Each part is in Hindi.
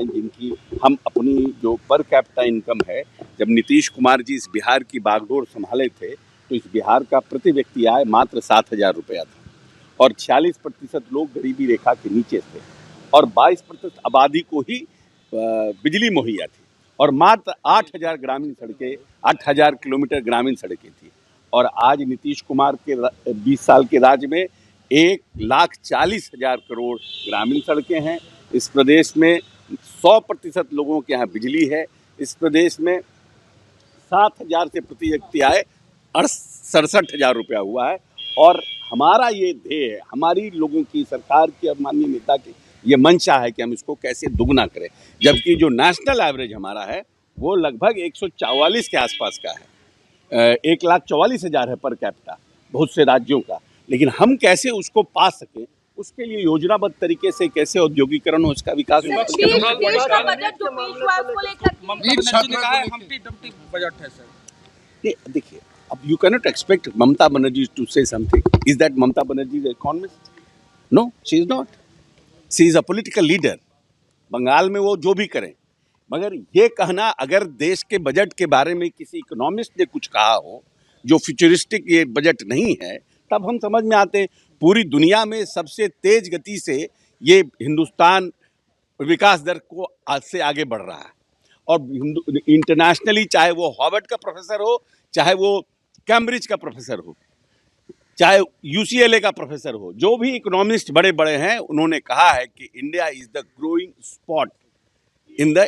हैं जिनकी हम अपनी जो पर कैपिटा इनकम है, जब नीतीश कुमार जी इस बिहार की बागडोर संभाले थे तो इस बिहार का प्रति व्यक्ति आय मात्र 7,000 रुपया था और 46% लोग गरीबी रेखा के नीचे थे और 22% आबादी को ही बिजली मुहैया थी और मात्र 8,000 ग्रामीण सड़कें 8,000 किलोमीटर ग्रामीण सड़कें थी। और आज नीतीश कुमार के 20 साल के राज में 1,40,000 करोड़ ग्रामीण सड़कें हैं। इस प्रदेश में 100% लोगों के यहाँ बिजली है। इस प्रदेश में 7,000 से प्रति व्यक्ति आए 67,000 रुपया हुआ है और हमारा ये ध्येय है, हमारी लोगों की सरकार की और माननीय नेता की ये मंशा है कि हम इसको कैसे दुगना करें, जबकि जो नेशनल एवरेज हमारा है वो लगभग 144 के आसपास का है। 1,44,000 है पर कैपिटा बहुत से राज्यों का, लेकिन हम कैसे उसको पा सकें उसके लिए योजनाबद्ध तरीके से कैसे औद्योगिकरण हो, इसका विकास हो। देखिए, अब you can not expect Mamata Banerjee to say something. Is that Mamata Banerjee is economist? No, she is not. She is a political leader. Bengal में वो जो भी करें, मगर ये कहना अगर देश के बजट के बारे में किसी इकोनॉमिस्ट ने कुछ कहा हो जो फ्यूचरिस्टिक ये बजट नहीं है, तब हम समझ में आते हैं। पूरी दुनिया में सबसे तेज गति से ये हिंदुस्तान विकास दर को आज से आगे बढ़ रहा है और इंटरनेशनली चाहे वो हार्वर्ड का प्रोफेसर हो, चाहे वो कैम्ब्रिज का प्रोफेसर हो, चाहे UCLA का प्रोफेसर हो, जो भी इकोनॉमिस्ट बड़े बड़े हैं उन्होंने कहा है कि India is the growing spot in the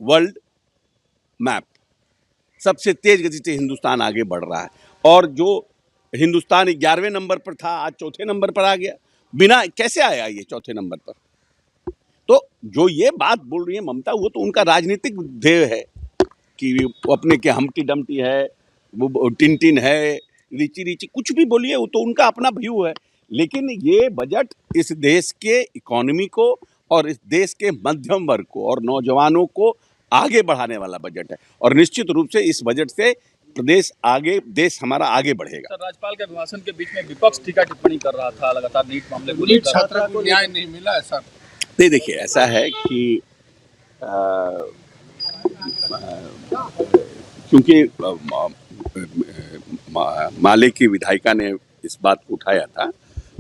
world map. सबसे तेज गति से हिंदुस्तान आगे बढ़ रहा है और जो हिंदुस्तान 11वें नंबर पर था आज चौथे नंबर पर आ गया। बिना कैसे आया ये चौथे नंबर पर? तो जो ये बात बोल रही है ममता, वो तो उनका राजनीतिक ध्येय है कि वो अपने के हमटी डमटी है, वो टिन है, रीची रीची कुछ भी बोलिए, वो तो उनका अपना व्यू है। लेकिन ये बजट इस देश के इकोनॉमी को और इस देश के मध्यम वर्ग को और नौजवानों को आगे बढ़ाने वाला बजट है और निश्चित रूप से इस बजट से देश हमारा आगे बढ़ेगा। सर, राज्यपाल के अभिभाषण के बीच में विपक्ष टीका टिप्पणी कर रहा था लगातार नीट मामले को लेकर। छात्रा को न्याय नहीं मिला ऐसा नहीं। देखिए, ऐसा है कि क्योंकि माले की विधायिका ने इस बात को उठाया था,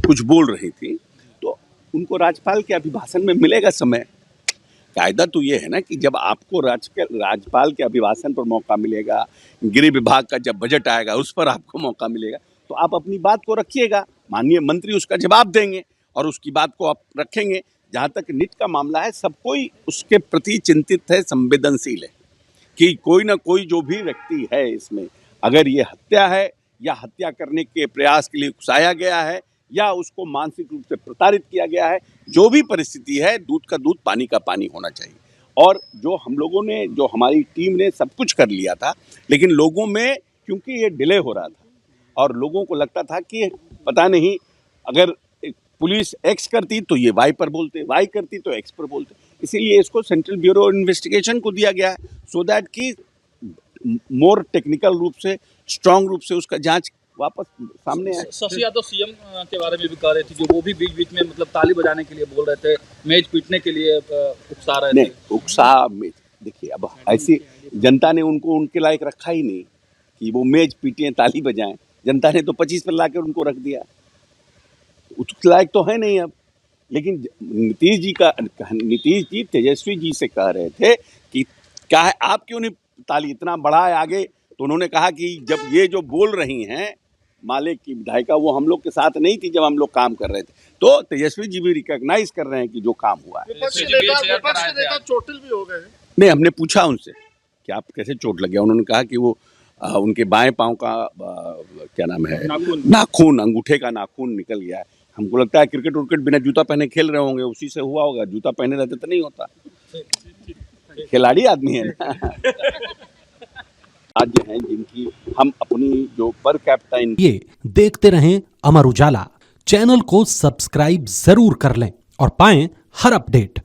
कुछ बोल रही थी, तो उनको राज्यपाल के अभिभाषण में मिलेगा समय। कायदा तो ये है ना कि जब आपको राज्यपाल के अभिभाषण पर मौका मिलेगा, गृह विभाग का जब बजट आएगा उस पर आपको मौका मिलेगा, तो आप अपनी बात को रखिएगा, माननीय मंत्री उसका जवाब देंगे और उसकी बात को आप रखेंगे। जहाँ तक नीट का मामला है, सब कोई उसके प्रति चिंतित है, संवेदनशील है कि कोई ना कोई जो भी व्यक्ति है इसमें, अगर ये हत्या है या हत्या करने के प्रयास के लिए उकसाया गया है या उसको मानसिक रूप से प्रताड़ित किया गया है, जो भी परिस्थिति है, दूध का दूध पानी का पानी होना चाहिए। और जो हम लोगों ने, जो हमारी टीम ने सब कुछ कर लिया था, लेकिन लोगों में क्योंकि ये डिले हो रहा था और लोगों को लगता था कि पता नहीं अगर पुलिस एक्स करती तो ये वाई पर बोलते, वाई करती तो एक्स पर बोलते, इसीलिए इसको सेंट्रल ब्यूरो इन्वेस्टिगेशन को दिया गया है सो दैट कि मोर टेक्निकल रूप से, स्ट्रांग रूप से उसका जांच वापस सामने आए। शशि यादव सीएम के बारे में भी कह रहे थे कि वो भी बीच बीच में मतलब ताली बजाने के लिए बोल रहे थे, मेज पीटने के लिए उकसा रहे थे। नहीं, उकसा मेज, देखिए अब ऐसी जनता ने उनको उनके लायक रखा ही नहीं कि वो मेज पीटें ताली बजाएं। जनता ने तो 25 पर लाकर उनको रख दिया, उसके लायक तो है नहीं अब। लेकिन नीतीश जी तेजस्वी जी से कह रहे थे कि क्या है, आप क्यों नहीं ताली इतना बढ़ा है आगे? तो उन्होंने कहा कि जब ये जो बोल रही हैं माले की विधायिका, वो हम लोग के साथ नहीं थी जब हम लोग काम कर रहे थे, तो तेजस्वी जी भी रिकॉग्नाइज कर रहे हैं कि जो काम हुआ है। विपक्ष के नेता चोटिल भी हो गए। नहीं, हमने पूछा उनसे कि आप कैसे चोट लग गया, उन्होंने कहा कि वो उनके बाएं पांव का क्या नाम है, नाखून, अंगूठे का नाखून निकल गया है। हमको लगता है क्रिकेट उर्केट बिना जूता पहने खेल रहे होंगे, उसी से हुआ होगा। जूता पहने रहते तो नहीं होता, खिलाड़ी आदमी है ना। राज्य हैं जिनकी हम अपनी जो पर कैपिटा ये देखते रहें अमर उजाला चैनल को सब्सक्राइब जरूर कर लें और पाएं हर अपडेट।